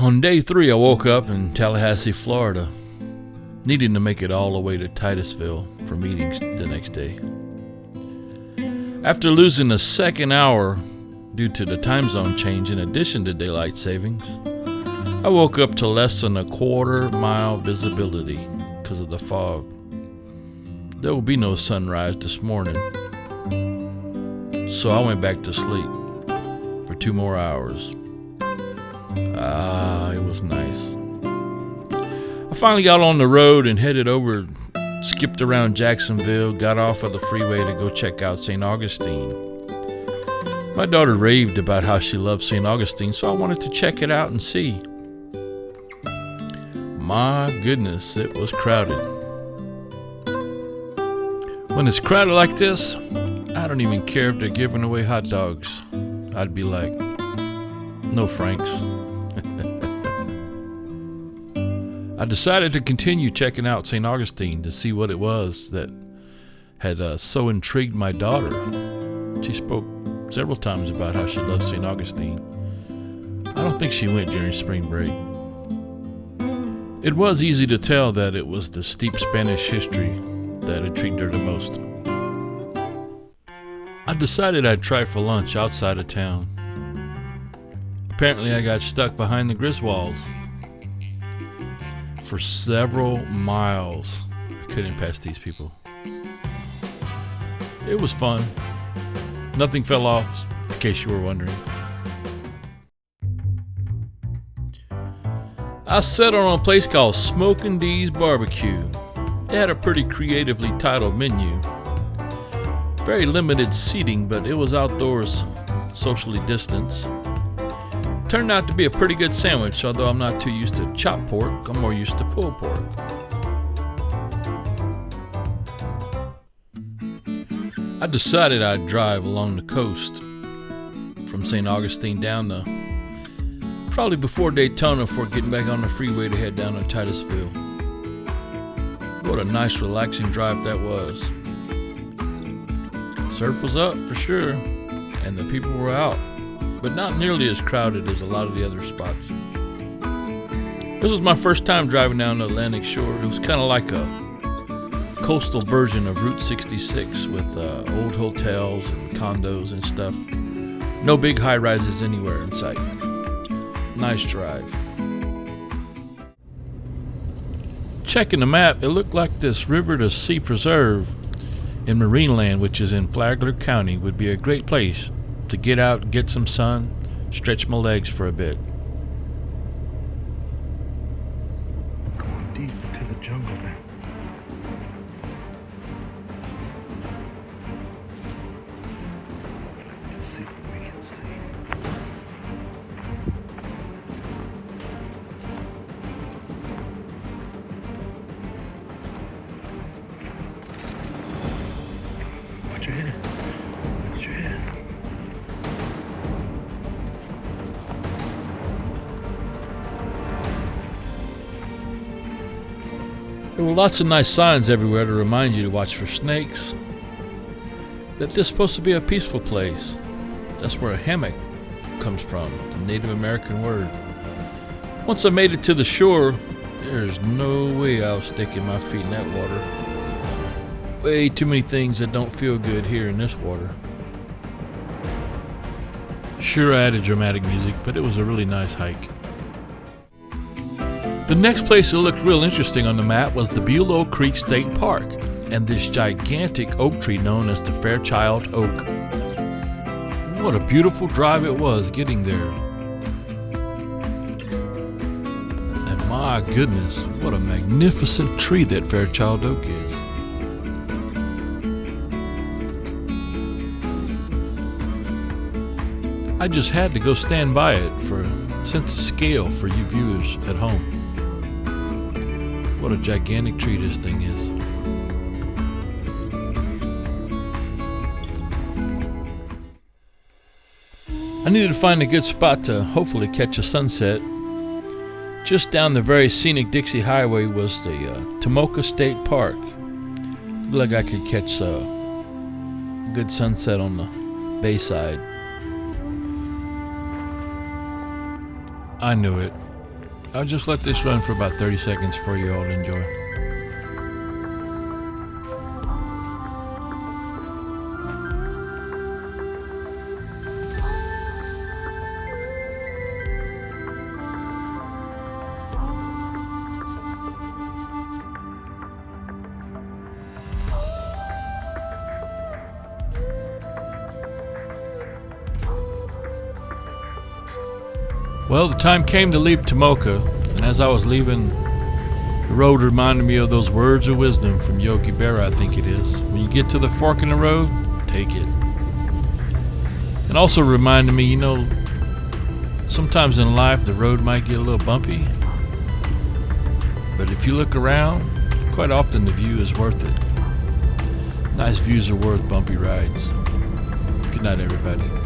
On day 3, I woke up in Tallahassee, Florida, needing to make it all the way to Titusville for meetings the next day. After losing a second hour due to the time zone change in addition to daylight savings, I woke up to less than a quarter-mile visibility because of the fog. There will be no sunrise this morning, so I went back to sleep for 2 more hours. It was nice. I finally got on the road and headed over, skipped around Jacksonville, got off of the freeway to go check out St. Augustine. My daughter raved about how she loved St. Augustine, so I wanted to check it out and see. My goodness, it was crowded. When it's crowded like this, I don't even care if they're giving away hot dogs. I'd be like, no Franks. I decided to continue checking out St. Augustine to see what it was that had so intrigued my daughter. She spoke several times about how she loved St. Augustine. I don't think she went during spring break. It was easy to tell that it was the steep Spanish history that intrigued her the most. I decided I'd try for lunch outside of town. Apparently I got stuck behind the Griswolds for several miles. I couldn't pass these people. It was fun. Nothing fell off, in case you were wondering. I settled on a place called Smokin' Dees BBQ. They had a pretty creatively titled menu. Very limited seating, but it was outdoors, socially distanced. Turned out to be a pretty good sandwich, although I'm not too used to chopped pork. I'm more used to pulled pork. I decided I'd drive along the coast from St. Augustine down to probably before Daytona before getting back on the freeway to head down to Titusville. What a nice relaxing drive that was. Surf was up for sure, and the people were out, but not nearly as crowded as a lot of the other spots. This was my first time driving down the Atlantic shore. It was kind of like a coastal version of Route 66 with old hotels and condos and stuff. No big high-rises anywhere in sight. Nice drive. Checking the map, it looked like this river to sea preserve in Marineland, which is in Flagler County, would be a great place to get out, get some sun, stretch my legs for a bit. We're going deep into the jungle now. Let's see what we can see. Watch your head. Watch your head. There were lots of nice signs everywhere to remind you to watch for snakes, that this is supposed to be a peaceful place. That's where a hammock comes from, the Native American word. Once I made it to the shore, there's no way I was sticking my feet in that water. Way too many things that don't feel good here in this water. Sure, I added dramatic music, but it was a really nice hike. The next place that looked real interesting on the map was the Beulah Creek State Park and this gigantic oak tree known as the Fairchild Oak. What a beautiful drive it was getting there. And my goodness, what a magnificent tree that Fairchild Oak is. I just had to go stand by it for a sense of scale for you viewers at home. What a gigantic tree this thing is. I needed to find a good spot to hopefully catch a sunset. Just down the very scenic Dixie Highway was the Tomoka State Park. Looked like I could catch a good sunset on the bayside. I knew it. I'll just let this run for about 30 seconds for you all to enjoy. Well, the time came to leave Tomoka, and as I was leaving, the road reminded me of those words of wisdom from Yogi Berra, I think it is. When you get to the fork in the road, take it. And also reminded me, sometimes in life the road might get a little bumpy, but if you look around, quite often the view is worth it. Nice views are worth bumpy rides. Good night, everybody.